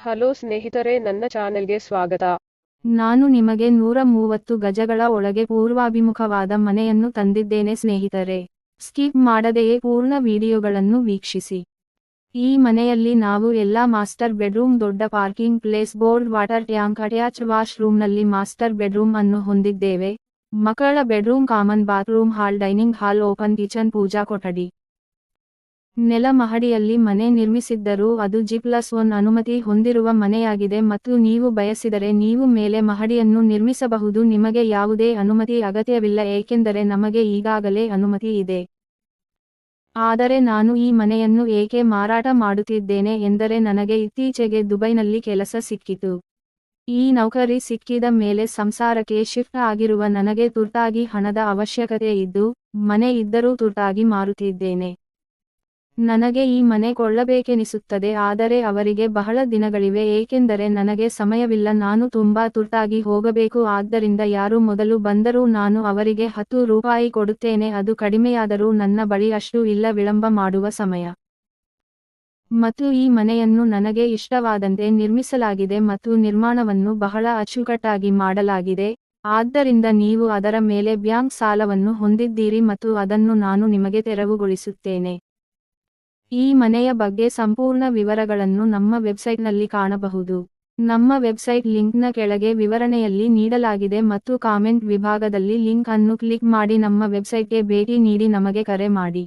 Hello ಸ್ನೇಹಿತರೆ, ನನ್ನ ಚಾನೆಲ್ಗೆ ಸ್ವಾಗತ. ನಾನು ನಿಮಗೆ 130 ಗಜಗಳ ಒಳಗೆ ಪೂರ್ವಾಭಿಮುಖವಾದ ಮನೆಯನ್ನು ತಂದಿದ್ದೇನೆ ಸ್ನೇಹಿತರೆ. ಸ್ಕಿಪ್ ಮಾಡದೆಯೇ ಪೂರ್ಣ ವಿಡಿಯೋಗಳನ್ನು ವೀಕ್ಷಿಸಿ. ಈ ಮನೆಯಲ್ಲಿ ನಾವು ಎಲ್ಲಾ ಮಾಸ್ಟರ್ ಬೆಡ್ರೂಮ್, ದೊಡ್ಡ parking place, board water tank, attach wash ರೂಮ್ನಲ್ಲಿ ಮಾಸ್ಟರ್ ಬೆಡ್ರೂಮ್ ಅನ್ನು ಹೊಂದಿದ್ದೇವೆ. ಮಕ್ಕಳ bedroom, common bathroom, hall, dining hall, open kitchen, puja ಕೊಠಡಿ. ನೆಲ ಮಹಡಿಯಲ್ಲಿ ಮನೆ ನಿರ್ಮಿಸಿದ್ದರೂ ಅದು G+1 ಅನುಮತಿ ಹೊಂದಿರುವ ಮನೆಯಾಗಿದೆ ಮತ್ತು ನೀವು ಬಯಸಿದರೆ ನೀವು ಮೇಲೆ ಮಹಡಿಯನ್ನು ನಿರ್ಮಿಸಬಹುದು. ನಿಮಗೆ ಯಾವುದೇ ಅನುಮತಿ ಅಗತ್ಯವಿಲ್ಲ ಏಕೆಂದರೆ ನಮಗೆ ಈಗಾಗಲೇ ಅನುಮತಿ ಇದೆ. ಆದರೆ ನಾನು ಈ ಮನೆಯನ್ನು ಏಕೆ ಮಾರಾಟ ಮಾಡುತ್ತಿದ್ದೇನೆ ಎಂದರೆ ನನಗೆ ಇತ್ತೀಚೆಗೆ ದುಬೈನಲ್ಲಿ ಕೆಲಸ ಸಿಕ್ಕಿತು. ಈ ನೌಕರಿ ಸಿಕ್ಕಿದ ಮೇಲೆ ಸಂಸಾರಕ್ಕೆ ಶಿಫ್ಟ್ ಆಗಿರುವ ನನಗೆ ತುರ್ತಾಗಿ ಹಣದ ಅವಶ್ಯಕತೆ ಇದ್ದು, ಮನೆ ಇದ್ದರೂ ತುರ್ತಾಗಿ ಮಾರುತ್ತಿದ್ದೇನೆ. ನನಗೆ ಈ ಮನೆ ಕೊಳ್ಳಬೇಕೆನಿಸುತ್ತದೆ, ಆದರೆ ಅವರಿಗೆ ಬಹಳ ದಿನಗಳಿವೆ ಏಕೆಂದರೆ ನನಗೆ ಸಮಯವಿಲ್ಲ. ನಾನು ತುಂಬಾ ತುರ್ತಾಗಿ ಹೋಗಬೇಕು. ಆದ್ದರಿಂದ ಯಾರು ಮೊದಲು ಬಂದರೂ ನಾನು ಅವರಿಗೆ 10 ರೂಪಾಯಿ ಕೊಡುತ್ತೇನೆ. ಅದು ಕಡಿಮೆಯಾದರೂ ನನ್ನ ಬಳಿ ಅಷ್ಟು ಇಲ್ಲ ವಿಳಂಬ ಮಾಡುವ ಸಮಯ. ಮತ್ತು ಈ ಮನೆಯನ್ನು ನನಗೆ ಇಷ್ಟವಾದಂತೆ ನಿರ್ಮಿಸಲಾಗಿದೆ ಮತ್ತು ನಿರ್ಮಾಣವನ್ನು ಬಹಳ ಅಚ್ಚುಕಟ್ಟಾಗಿ ಮಾಡಲಾಗಿದೆ. ಆದ್ದರಿಂದ ನೀವು ಅದರ ಮೇಲೆ ಬ್ಯಾಂಕ್ ಸಾಲವನ್ನು ಹೊಂದಿದ್ದೀರಿ ಮತ್ತು ಅದನ್ನು ನಾನು ನಿಮಗೆ ತೆರವುಗೊಳಿಸುತ್ತೇನೆ. ಈ ಮನೆಯ ಬಗ್ಗೆ ಸಂಪೂರ್ಣ ವಿವರಗಳನ್ನು ನಮ್ಮ ವೆಬ್ಸೈಟ್ನಲ್ಲಿ ಕಾಣಬಹುದು. ನಮ್ಮ ವೆಬ್ಸೈಟ್ ಲಿಂಕ್ನ ಕೆಳಗೆ ವಿವರಣೆಯಲ್ಲಿ ನೀಡಲಾಗಿದೆ ಮತ್ತು ಕಾಮೆಂಟ್ ವಿಭಾಗದಲ್ಲಿ ಲಿಂಕ್ ಅನ್ನು ಕ್ಲಿಕ್ ಮಾಡಿ ನಮ್ಮ ವೆಬ್ಸೈಟ್ಗೆ ಭೇಟಿ ನೀಡಿ ನಮಗೆ ಕರೆ ಮಾಡಿ.